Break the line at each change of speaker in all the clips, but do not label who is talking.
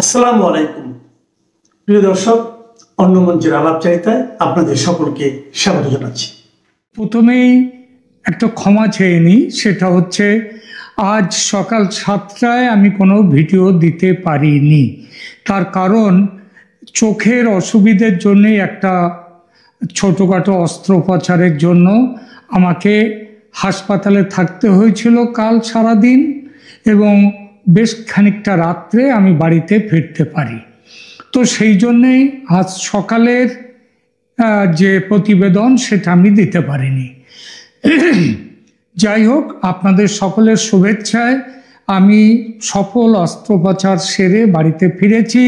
আসসালামু আলাইকুম প্রিয় দর্শক, অন্য মঞ্চের আলাপচারিতায় আপনাদের সকলকে স্বাগত জানাচ্ছি।
প্রথমেই একটা ক্ষমা চেয়ে নিই, সেটা হচ্ছে আজ সকাল 7টায় আমি কোনো ভিডিও দিতে পারিনি। তার কারণ চোখের অসুবিধের জন্যে একটা ছোটোখাটো অস্ত্রোপচারের জন্য আমাকে হাসপাতালে থাকতে হয়েছিল কাল সারাদিন, এবং বেশ খানিকটা রাত্রে আমি বাড়িতে ফিরতে পারি। তো সেই জন্যেই আজ সকালের যে প্রতিবেদন সেটা আমি দিতে পারিনি। যাই হোক, আপনাদের সকলের শুভেচ্ছায় আমি সফল অস্ত্রোপচার সেরে বাড়িতে ফিরেছি।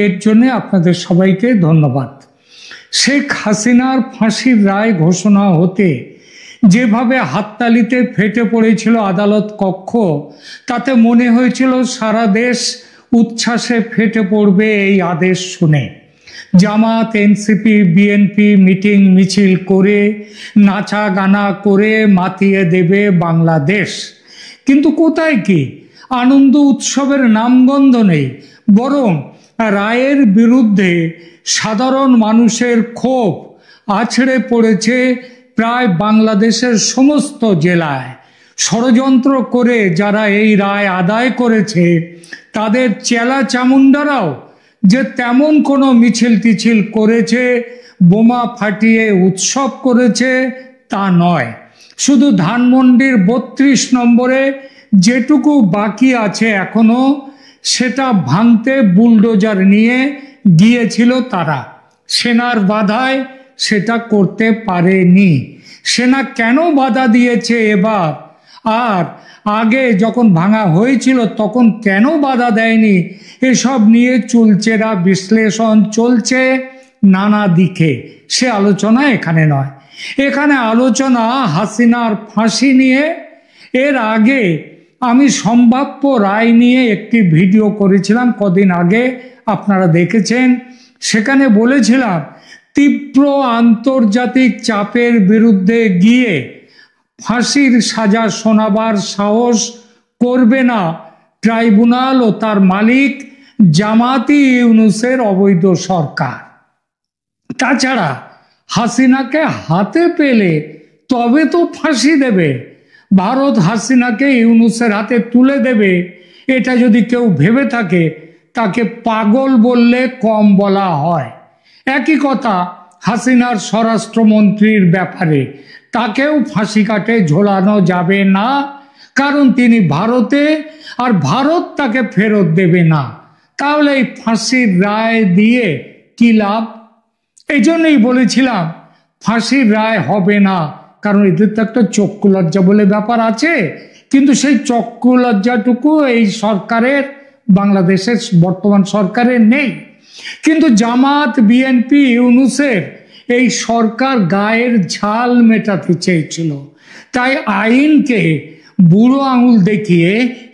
এর জন্যে আপনাদের সবাইকে ধন্যবাদ। শেখ হাসিনার ফাঁসির রায় ঘোষণা হতে যেভাবে হাততালিতে ফেটে পড়েছিল আদালত কক্ষ, তাতে মনে হয়েছিল সারা দেশ উচ্ছ্বাসে ফেটে পড়বে এই আদেশ শুনে। জামাত, এনসিপি, বিএনপি মিটিং মিছিল করে নাচা গানা করে মাতিয়ে দেবে বাংলাদেশ। কিন্তু কোথায় কি আনন্দ উৎসবের নামগন্ধ নেই, বরং রায়ের বিরুদ্ধে সাধারণ মানুষের ক্ষোভ আছড়ে পড়েছে প্রায় বাংলাদেশের সমস্ত জেলায়। ষড়যন্ত্র করে যারা এই রায় আদায় করেছে, তাদের চেলা চামুন্ডারাও যে তেমন কোনো মিছিল টিছিল করেছে, বোমা ফাটিয়ে উৎসব করেছে তা নয়। শুধু ধানমন্ডির 32 নম্বরে যেটুকু বাকি আছে এখনো, সেটা ভাঙতে বুলডোজার নিয়ে গিয়েছিল তারা। সেনার বাধায় সেটা করতে পারেনি। সেনা কেন বাধা দিয়েছে এবার, আর আগে যখন ভাঙা হয়েছিল তখন কেন বাধা দেয়নি, এসব নিয়ে চুলচেরা বিশ্লেষণ চলছে নানা দিকে। সে আলোচনা এখানে নয়। এখানে আলোচনা হাসিনার ফাঁসি নিয়ে। এর আগে আমি সম্ভাব্য রায় নিয়ে একটি ভিডিও করেছিলাম কদিন আগে, আপনারা দেখেছেন। সেখানে বলেছিলাম তীব্র আন্তর্জাতিক চাপের বিরুদ্ধে গিয়ে ফাঁসির সাজা শোনাবার সাহস করবে না ট্রাইব্যুনাল ও তার মালিক জামাতি ইউনূসের অবৈধ সরকার। তাছাড়া হাসিনাকে হাতে পেলে তবে তো ফাঁসি দেবে। ভারত হাসিনাকে ইউনূসের হাতে তুলে দেবে, এটা যদি কেউ ভেবে থাকে তাকে পাগল বললে কম বলা হয়। একই কথা হাসিনার স্বরাষ্ট্রমন্ত্রীর ব্যাপারে, তাকেও ফাঁসি কাটে ঝোলানো যাবে না, কারণ তিনি ভারতে, আর ভারত তাকে ফেরত দেবে না। তাহলে এই ফাঁসির রায় দিয়ে কি লাভ? এই জন্যই বলেছিলাম ফাঁসির রায় হবে না, কারণ এদের তো একটা চক্ষু লজ্জা বলে ব্যাপার আছে। কিন্তু সেই চক্ষু লজ্জাটুকু এই সরকারের, বাংলাদেশের বর্তমান সরকারের নেই। কিন্তু জামাত, বিএনপি, ইউনূসের এই সরকার গায়ের ঝাল মেটাতে চেয়েছিল, তাই আইনকে বুড়ো আঙুল দেখিয়ে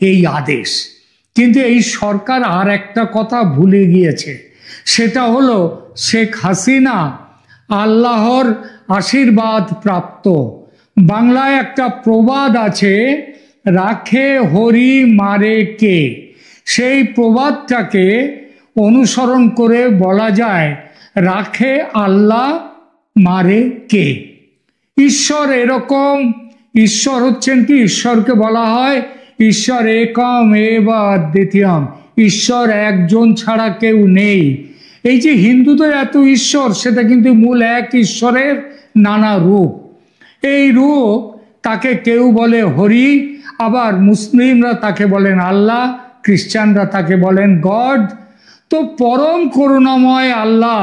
এই আদেশ। কিন্তু এই সরকার আর একটা কথা ভুলে গিয়েছে, সেটা হলো শেখ হাসিনা আল্লাহর আশীর্বাদ প্রাপ্ত। বাংলায় একটা প্রবাদ আছে, রাখে হরি মারে কে। সেই প্রবাদটাকে অনুসরণ করে বলা যায়, রাখে আল্লাহ, মারে কে। ঈশ্বর এরকম, ঈশ্বর হচ্ছেন কি, ঈশ্বরকে বলা হয় ঈশ্বর একম এব অদ্বিতীয়ম, ঈশ্বর একজন ছাড়া কেউ নেই। এই যে হিন্দুদের এত ঈশ্বর, সেটা কিন্তু মূল এক ঈশ্বরের নানা রূপ। এই রূপ, তাকে কেউ বলে হরি, আবার মুসলিমরা তাকে বলেন আল্লাহ, খ্রিস্টানরা তাকে বলেন গড। তো পরম করুণাময় আল্লাহ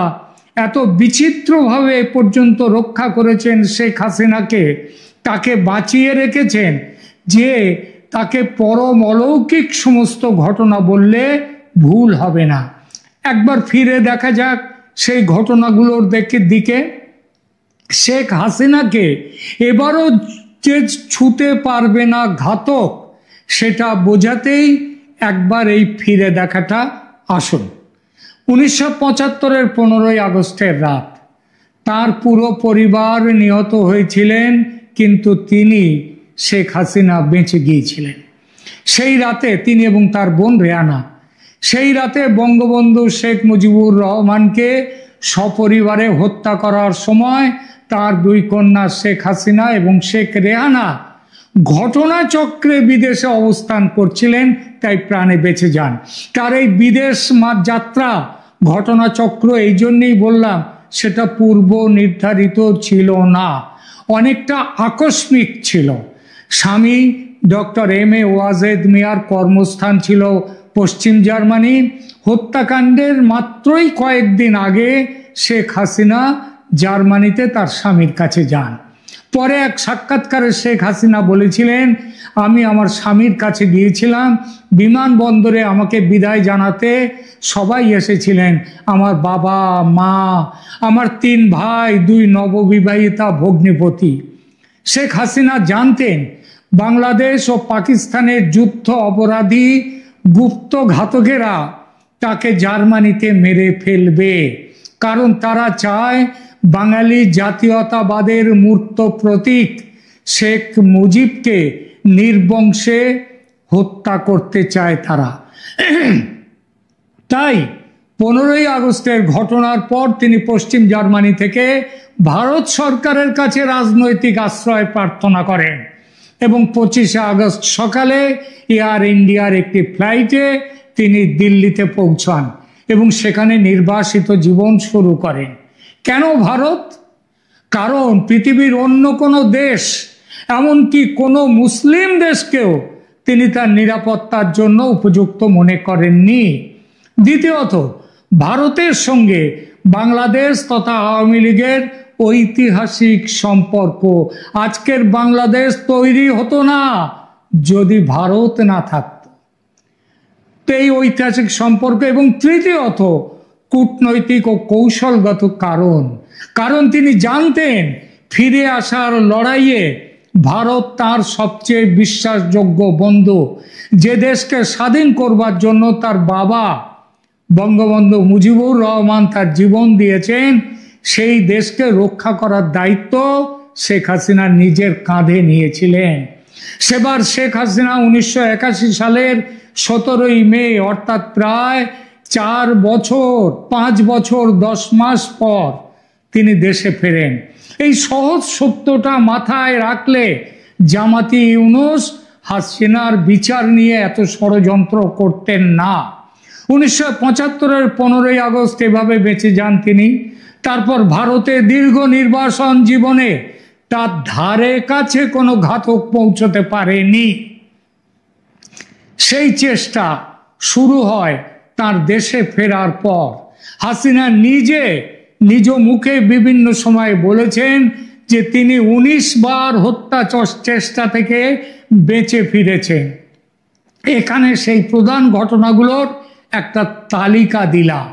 এত বিচিত্রভাবে এ পর্যন্ত রক্ষা করেছেন শেখ হাসিনাকে, তাকে বাঁচিয়ে রেখেছেন, যে তাকে পরম অলৌকিক সমস্ত ঘটনা বললে ভুল হবে না। একবার ফিরে দেখা যাক সেই ঘটনাগুলোর দিকে। শেখ হাসিনাকে এবারও যে ছুঁতে পারবে না ঘাতক, সেটা বোঝাতেই একবার এই ফিরে দেখাটা আসুন। 1975-এর 15ই আগস্টের রাত, তার পুরো পরিবার নিহত হয়েছিলেন, কিন্তু তিনি, শেখ হাসিনা, বেঁচে গিয়েছিলেন। সেই রাতে তিনি এবং তার বোন রেহানা সেই রাতে বঙ্গবন্ধু শেখ মুজিবুর রহমানকে সপরিবারে হত্যা করার সময় তার দুই কন্যা শেখ হাসিনা এবং শেখ রেহানা ঘটনাচক্রে বিদেশে অবস্থান করছিলেন, তাই প্রাণে বেঁচে যান। তার এই বিদেশ যাত্রা ঘটনাচক্র এই জন্যই বললাম, সেটা পূর্ব নির্ধারিত ছিল না, অনেকটা আকস্মিক ছিল। স্বামী ডক্টর এম.এ. ওয়াজেদ মিয়ার কর্মস্থান ছিল পশ্চিম জার্মানি। হত্যাকাণ্ডের মাত্রই কয়েকদিন আগে শেখ হাসিনা জার্মানিতে তার স্বামীর কাছে যান। পরে এক সাক্ষাৎকারে শেখ হাসিনা বলেছিলেন, আমি আমার স্বামীর কাছে গিয়েছিলাম, বিমানবন্দরে আমাকে বিদায় জানাতে সবাই এসেছিলেন, আমার বাবা, মা, আমার 3 ভাই, 2 নববিবাহিতা ভগ্নিপতি। শেখ হাসিনা জানতেন বাংলাদেশ ও পাকিস্তানের যুদ্ধ অপরাধী গুপ্ত ঘাতকেরা তাকে জার্মানিতে মেরে ফেলবে, কারণ তারা চায় বাঙালি জাতীয়তাবাদের মূর্ত প্রতীক শেখ মুজিবকে নির্বংশে হত্যা করতে চায় তারা। তাই 15ই আগস্টের ঘটনার পর তিনি পশ্চিম জার্মানি থেকে ভারত সরকারের কাছে রাজনৈতিক আশ্রয় প্রার্থনা করেন এবং 25শে আগস্ট সকালে এয়ার ইন্ডিয়ার একটি ফ্লাইটে তিনি দিল্লিতে পৌঁছান এবং সেখানে নির্বাসিত জীবন শুরু করেন। কেন ভারত? কারণ পৃথিবীর অন্য কোনো দেশ, এমনকি কোনো মুসলিম দেশকেও তিনি তার নিরাপত্তার জন্য উপযুক্ত মনে করেননি। দ্বিতীয়ত, ভারতের সঙ্গে বাংলাদেশ তথা আওয়ামী লীগের ঐতিহাসিক সম্পর্ক, আজকের বাংলাদেশ তৈরি হতো না যদি ভারত না থাকত। তো এই ঐতিহাসিক সম্পর্ক, এবং তৃতীয়ত কূটনৈতিক ও কৌশলগত কারণ তিনি জানতেন ফিরে আসার লড়াইয়ে ভারত তার সবচেয়ে বিশ্বাসযোগ্য বন্ধু। যে দেশকে স্বাধীন করবার জন্য তার বাবা বঙ্গবন্ধু মুজিবুর রহমান তার জীবন দিয়েছেন, সেই দেশকে রক্ষা করার দায়িত্ব শেখ হাসিনা নিজের কাঁধে নিয়েছিলেন। সেবার শেখ হাসিনা 1981 সালের 17ই মে, অর্থাৎ প্রায় 4 বছর 5 বছর 10 মাস পর তিনি দেশে ফেরেন। এই সহজ সত্যটা মাথায় রাখলে জামাতি ইউনূস হাসিনার বিচার নিয়ে এত ষড়যন্ত্র করতেন না। 1975-এর 15ই আগস্ট এভাবে বেঁচে যান তিনি। তারপর ভারতে দীর্ঘ নির্বাসন জীবনে তার ধারে কাছে কোনো ঘাতক পৌঁছতে পারেনি। সেই চেষ্টা শুরু হয় তার দেশে ফেরার পর। হাসিনা নিজ মুখে বিভিন্ন সময় বলেছেন যে তিনি 19 বার হত্যা চেষ্টা থেকে বেঁচে ফিরেছেন। এখানে সেই প্রধান ঘটনাগুলোর একটা তালিকা দিলাম।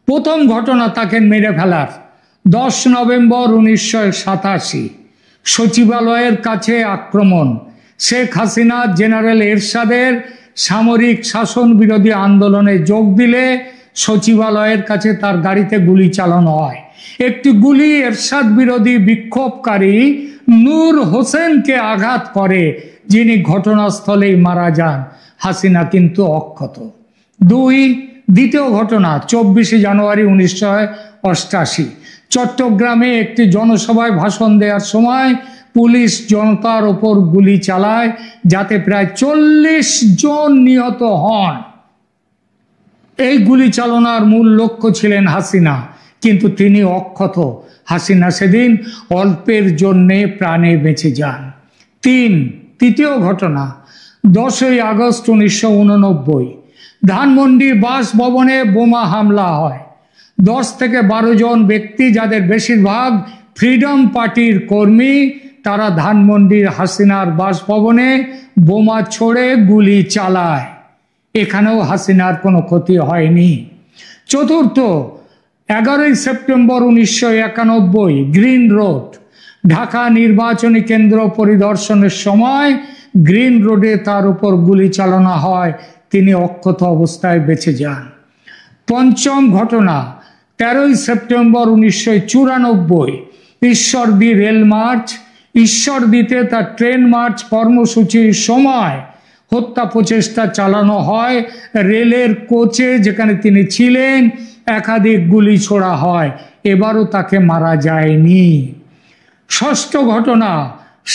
প্রথম ঘটনা তাকে মেরে ফেলার। 10 নভেম্বর 1987 সচিবালয়ের কাছে আক্রমণ। শেখ হাসিনা জেনারেল এরশাদের সামরিক শাসন বিরোধী আন্দোলনে যোগ দিলে সচিবালয়ের কাছে তার গাড়িতে গুলি চালানো হয়। একটি গুলি এরশাদ বিরোধী বিক্ষোভকারী নূর হোসেনকে আঘাত করে, যিনি ঘটনাস্থলেই মারা যান। হাসিনা কিন্তু অক্ষত। দ্বিতীয় ঘটনা 24 জানুয়ারি 1988 চট্টগ্রামে একটি জনসভায় ভাষণ দেওয়ার সময় পুলিশ জনতার ওপর গুলি চালায়, যাতে প্রায় 40 জন নিহত হন। এই গুলি চালনার মূল লক্ষ্য ছিলেন হাসিনা, কিন্তু তিনি অক্ষত। হাসিনা সেদিন অল্পের জন্যে প্রাণে বেঁচে যান। তৃতীয় ঘটনা 10ই আগস্ট 1989 ধানমন্ডি বাসভবনে বোমা হামলা হয়। 10 থেকে 12 জন ব্যক্তি, যাদের বেশিরভাগ ফ্রিডম পার্টির কর্মী, তারা ধানমন্ডির হাসিনার বাসভবনে বোমা ছোড়ে গুলি চালায়। এখানেও হাসিনার কোনো ক্ষতি হয়নি। চতুর্থ 11ই সেপ্টেম্বর 1991 গ্রিন রোড ঢাকা নির্বাচনী কেন্দ্র পরিদর্শনের সময় গ্রিন রোডে তার উপর গুলি চালানো হয়, তিনি অক্ষত অবস্থায় বেঁচে যান। পঞ্চম ঘটনা 13ই সেপ্টেম্বর 1994 ঈশ্বরদী রেল মার্চ। ঈশ্বরদীতে তার ট্রেন মার্চ কর্মসূচির সময় হত্যা প্রচেষ্টা চালানো হয়। রেলের কোচে যেখানে তিনি ছিলেন একাধিক গুলি ছোড়া হয়, এবারও তাকে মারা যায়নি। ষষ্ঠ ঘটনা,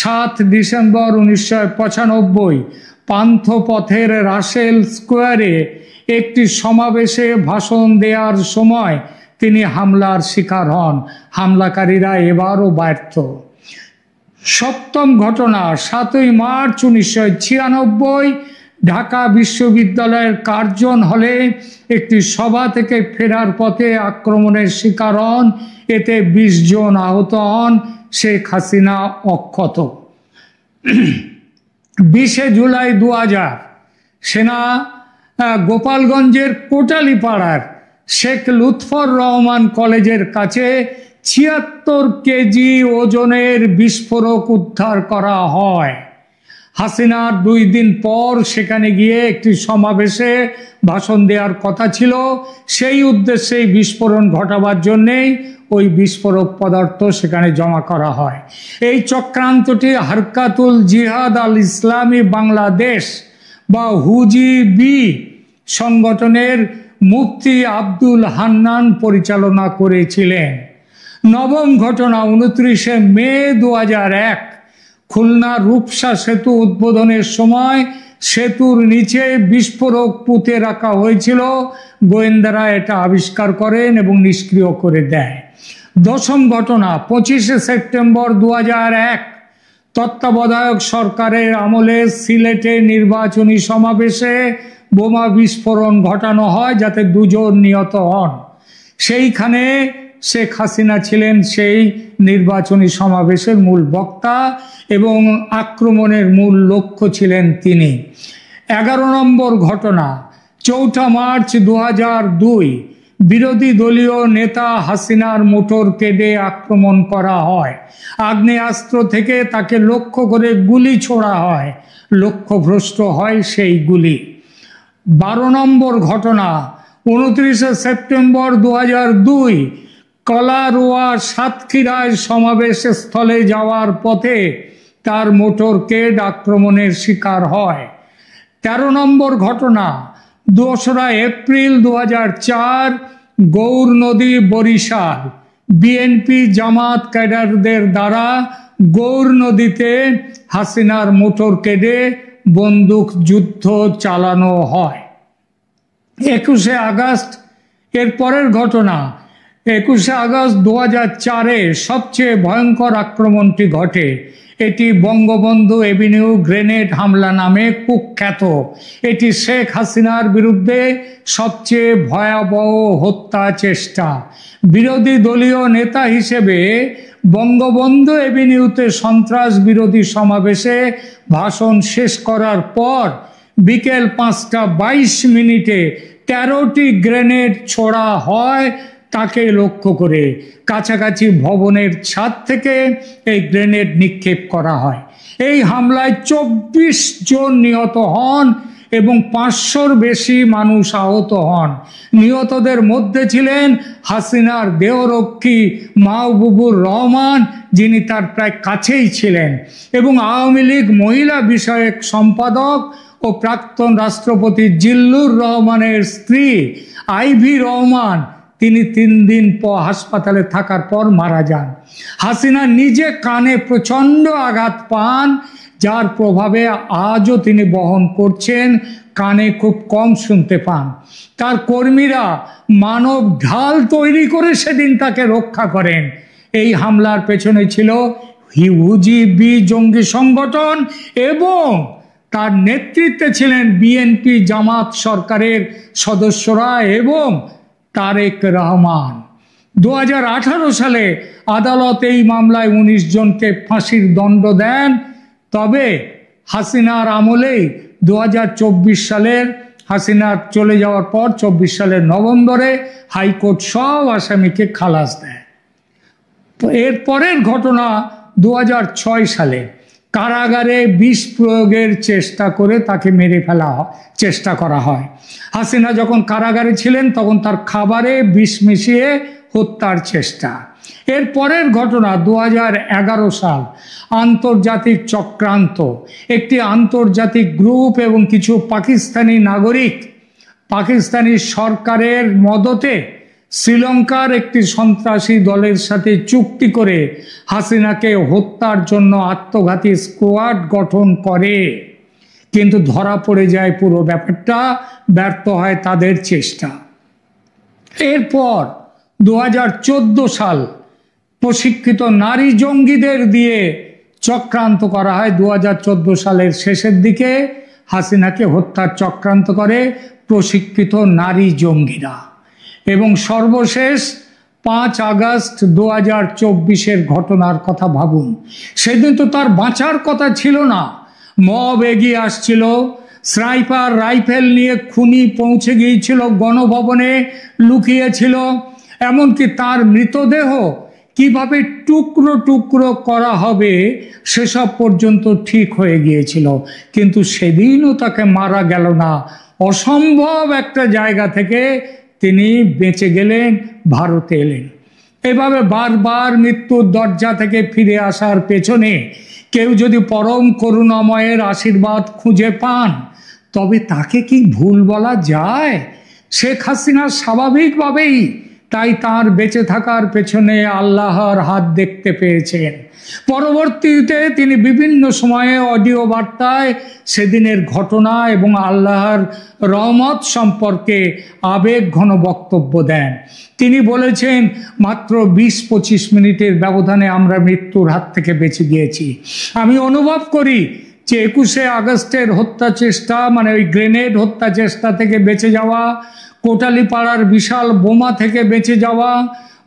7 ডিসেম্বর 1995 পান্থপথের রাসেল স্কোয়ারে একটি সমাবেশে ভাষণ দেওয়ার সময় তিনি হামলার শিকার হন। হামলাকারীরা এবারও ব্যর্থ। সপ্তম ঘটনা, 7 মার্চ 1996 ঢাকা বিশ্ববিদ্যালয়ের কার্জন হলে একটি সভা থেকে ফেরার পথে আক্রমণের শিকার হন। এতে 20 জন আহত হন। শেখ হাসিনা অক্ষত। 20 জুলাই 2000 সেনা গোপালগঞ্জের কোটালীপাড়ার শেখ লুৎফর রহমান কলেজের কাছে 76 কেজি ওজনের বিস্ফোরক উদ্ধার করা হয়। হাসিনার 2 দিন পর সেখানে গিয়ে একটি সমাবেশে ভাষণ দেওয়ার কথা ছিল। সেই উদ্দেশ্যে বিস্ফোরণ ঘটাবার জন্যেই ওই বিস্ফোরক পদার্থ সেখানে জমা করা হয়। এই চক্রান্তটি হারকাতুল জিহাদ আল ইসলামী বাংলাদেশ বা হুজিবি সংগঠনের মুফতি আব্দুল হান্নান পরিচালনা করেছিলেন। নবম ঘটনা, 29 মে 2001 খুলনা রূপসা সেতু উদ্বোধনের সময় সেতুর নিচে বিস্ফোরক পুঁতে রাখা হয়েছিল। গোয়েন্দারা এটা আবিষ্কার করেন এবং নিষ্ক্রিয় করে দেয়। দশম ঘটনা, 25 সেপ্টেম্বর 2001 তত্ত্বাবধায়ক সরকারের আমলে সিলেটে নির্বাচনী সমাবেশে বোমা বিস্ফোরণ ঘটানো হয় যাতে 2 জন নিহত হন। সেইখানে শেখ হাসিনা ছিলেন সেই নির্বাচনী সমাবেশের মূল বক্তা এবং আক্রমণের মূল লক্ষ্য ছিলেন তিনি। 11 নম্বর ঘটনা, 4 মার্চ 2002 বিরোধী দলীয় নেতা হাসিনার মোটরকেডে আক্রমণ করা হয়। আগ্নেয়াস্ত্র থেকে তাকে লক্ষ্য করে গুলি ছোড়া হয়। লক্ষ্যভ্রষ্ট হয় সেই গুলি। 12 নম্বর ঘটনা, 29 সেপ্টেম্বর 2002 কলারোয়া সাতক্ষীরায় সমাবেশ স্থলে যাওয়ার পথে তার মোটরকেড আক্রমণের শিকার হয়। 13 নম্বর ঘটনা, 2রা এপ্রিল 2004 গৌর নদী বরিশাল বিএনপি জামাত ক্যাডারদের দ্বারা গৌর নদীতে হাসিনার মোটরকেডে বন্দুক যুদ্ধ চালানো হয়। 21 আগস্ট এর পরের ঘটনা, 21 আগস্ট 2004 সবচেয়ে ভয়ঙ্কর আক্রমণটি ঘটে। এটি বঙ্গবন্ধু এভিনিউ গ্রেনেড হামলা নামে কুখ্যাত। এটি শেখ হাসিনার বিরুদ্ধে সবচেয়ে ভয়াবহ হত্যা চেষ্টা। বিরোধী দলীয় নেতা হিসেবে বঙ্গবন্ধু এভিনিউতে সন্ত্রাস বিরোধী সমাবেশে ভাষণ শেষ করার পর বিকেল 5টা 22 13টি গ্রেনেড ছোড়া হয় তাকে লক্ষ্য করে। কাছাকাছি ভবনের ছাদ থেকে এই গ্রেনেড নিক্ষেপ করা হয়। এই হামলায় 24 জন নিহত হন এবং 500-র বেশি মানুষ আহত হন। নিহতদের মধ্যে ছিলেন হাসিনার দেহরক্ষী মাহবুবুর রহমান, যিনি তার প্রায় কাছেই ছিলেন, এবং আওয়ামী লীগ মহিলা বিষয়ক সম্পাদক ও প্রাক্তন রাষ্ট্রপতি জিল্লুর রহমানের স্ত্রী আইভি রহমান। তিনি 3 দিন হাসপাতালে থাকার পর মারা যান। হাসিনা নিজে কানে প্রচণ্ড আঘাত পান, যার প্রভাবে আজও তিনি বহন করছেন। কানে খুব কম শুনতে পান। তার কর্মীরা মানব ঢাল তৈরি করে সেদিন তাকে রক্ষা করেন। এই হামলার পেছনে ছিল হুজিবি জঙ্গি সংগঠন এবং তার নেতৃত্বে ছিলেন বিএনপি জামাত সরকারের সদস্যরা এবং তারেক রহমান। 2018 সালে আদালত এই মামলায় 19 জনকে ফাঁসির দণ্ড দেন। তবে হাসিনার আমলেই 2024 সালের হাসিনার চলে যাওয়ার পর 24 সালের নভেম্বরে হাইকোর্ট সব আসামিকে খালাস দেয়। তো এর পরের ঘটনা 2006 সালে কারাগারে বিষ প্রয়োগের চেষ্টা করে তাকে মেরে ফেলা চেষ্টা করা হয়। হাসিনা যখন কারাগারে ছিলেন তখন তার খাবারে বিষ মিশিয়ে হত্যার চেষ্টা। এর পরের ঘটনা 2011 সাল, আন্তর্জাতিক চক্রান্ত। একটি আন্তর্জাতিক গ্রুপ এবং কিছু পাকিস্তানি নাগরিক পাকিস্তানি সরকারের মদতে শ্রীলঙ্কার একটি সন্ত্রাসী দলের সাথে চুক্তি করে হাসিনাকে হত্যার জন্য আত্মঘাতী স্কোয়াড গঠন করে, কিন্তু ধরা পড়ে যায় পুরো ব্যাপারটা, ব্যর্থ হয় তাদের চেষ্টা। এরপর 2014 সাল প্রশিক্ষিত নারী জঙ্গিদের দিয়ে চক্রান্ত করা হয়। 2014 সালের শেষের দিকে হাসিনাকে হত্যার চক্রান্ত করে প্রশিক্ষিত নারী জঙ্গিরা। এবং সর্বশেষ 5 আগস্ট 2024-এর ঘটনার কথা ভাবুন। সেদিন তো তার বাঁচার কথা ছিল না, মব এগিয়ে আসছিল, স্নাইপার রাইফেল নিয়ে খুনি পৌঁছে গিয়েছিল, গণভবনে লুকিয়েছিল, এমনকি তার মৃতদেহ কিভাবে টুকরো টুকরো করা হবে সেসব পর্যন্ত ঠিক হয়ে গিয়েছিল, কিন্তু সেদিনও তাকে মারা গেল না। অসম্ভব একটা জায়গা থেকে তিনি বেঁচে গেলেন, ভারতে এলেন। এভাবে বারবার মৃত্যুর দরজা থেকে ফিরে আসার পেছনে কেউ যদি পরম করুণাময়ের আশীর্বাদ খুঁজে পান, তবে তাকে কি ভুল বলা যায়? শেখ হাসিনা স্বাভাবিকভাবেই তাই তার বেঁচে থাকার পেছনে আল্লাহর হাত দেখতে পেয়েছেন। পরবর্তীতে তিনি বিভিন্ন সময়ে অডিও বার্তায় সেদিনের ঘটনা এবং আল্লাহর রহমত সম্পর্কে আবেগ ঘন বক্তব্য দেন। তিনি বলেছেন, মাত্র 20-25 মিনিটের ব্যবধানে আমরা মৃত্যুর হাত থেকে বেঁচে গিয়েছি। আমি অনুভব করি যে 21শে আগস্টের হত্যা চেষ্টা, মানে ওই গ্রেনেড হত্যা চেষ্টা থেকে বেঁচে যাওয়া, কোটালীপাড়ার বিশাল বোমা থেকে বেঁচে যাওয়া,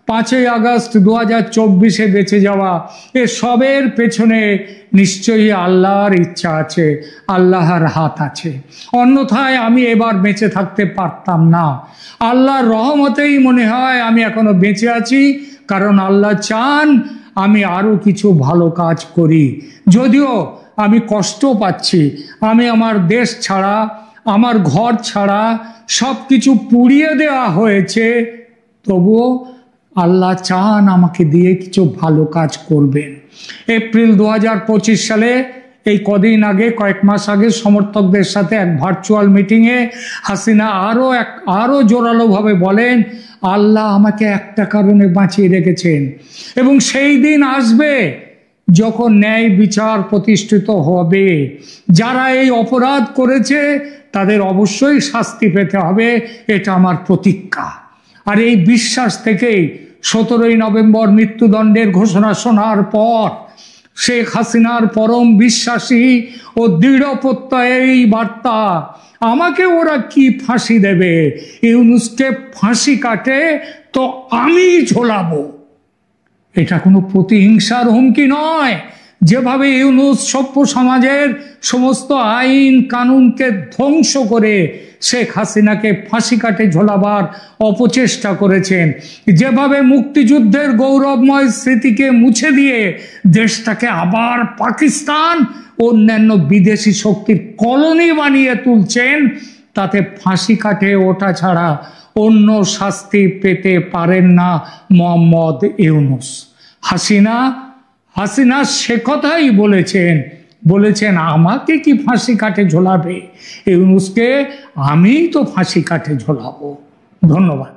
5ই আগস্ট 2024-এ বেঁচে যাওয়া, এ সবের পেছনে নিশ্চয়ই আল্লাহর ইচ্ছা আছে, আল্লাহর হাত আছে। অন্যথায় আমি এবার বেঁচে থাকতে পারতাম না। আল্লাহর রহমতেই মনে হয় আমি এখনো বেঁচে আছি, কারণ আল্লাহ চান আমি আরো কিছু ভালো কাজ করি। যদিও আমি কষ্ট পাচ্ছি, আমি আমার দেশ ছাড়া, আমার ঘর ছাড়া সব কিছু পুড়িয়ে দেওয়া হয়েছে, তবুও আল্লাহ চান আমাকে দিয়ে কিছু ভালো কাজ করবেন। এপ্রিল 2025 সালে, এই কদিন আগে, কয়েক মাস আগে সমর্থকদের সাথে এক ভার্চুয়াল মিটিংয়ে হাসিনা আরো জোরালোভাবে বলেন, আল্লাহ আমাকে একটা কারণে বাঁচিয়ে রেখেছেন এবং সেই দিন আসবে যখন ন্যায় বিচার প্রতিষ্ঠিত হবে। যারা এই অপরাধ করেছে তাদের অবশ্যই শাস্তি পেতে হবে, এটা আমার প্রতিজ্ঞা। আর এই বিশ্বাস থেকেই 17ই নভেম্বর মৃত্যুদণ্ডের ঘোষণা শোনার পর শেখ হাসিনার পরম বিশ্বাসী ও দৃঢ় প্রত্যয়ের বার্তা, আমাকে ওরা কি ফাঁসি দেবে, ইউনূসকে ফাঁসি কাটে তো আমি ঝোলাবো। এটা কোনো প্রতিহিংসার হুমকি নয়। যেভাবে ইউনূস সভ্য সমাজের সমস্ত আইন কানুনকে ধ্বংস করে শেখ হাসিনাকে ফাঁসি কাটে ঝোলাবার অপচেষ্টা করেছেন, যেভাবে মুক্তিযুদ্ধের গৌরবময় স্মৃতিকে মুছে দিয়ে দেশটাকে আবার পাকিস্তান অন্যান্য বিদেশি শক্তির কলোনি বানিয়ে তুলছেন, তাতে ফাঁসি কাটে ওটা ছাড়া অন্য শাস্তি পেতে পারেন না মোহাম্মদ ইউনূস। হাসিনা সে কথাই বলেছেন আমাকে কি ফাঁসি কাটে ঝোলাবে, ইউনূসকে আমিই তো ফাঁসি কাটে ঝোলাবো। ধন্যবাদ।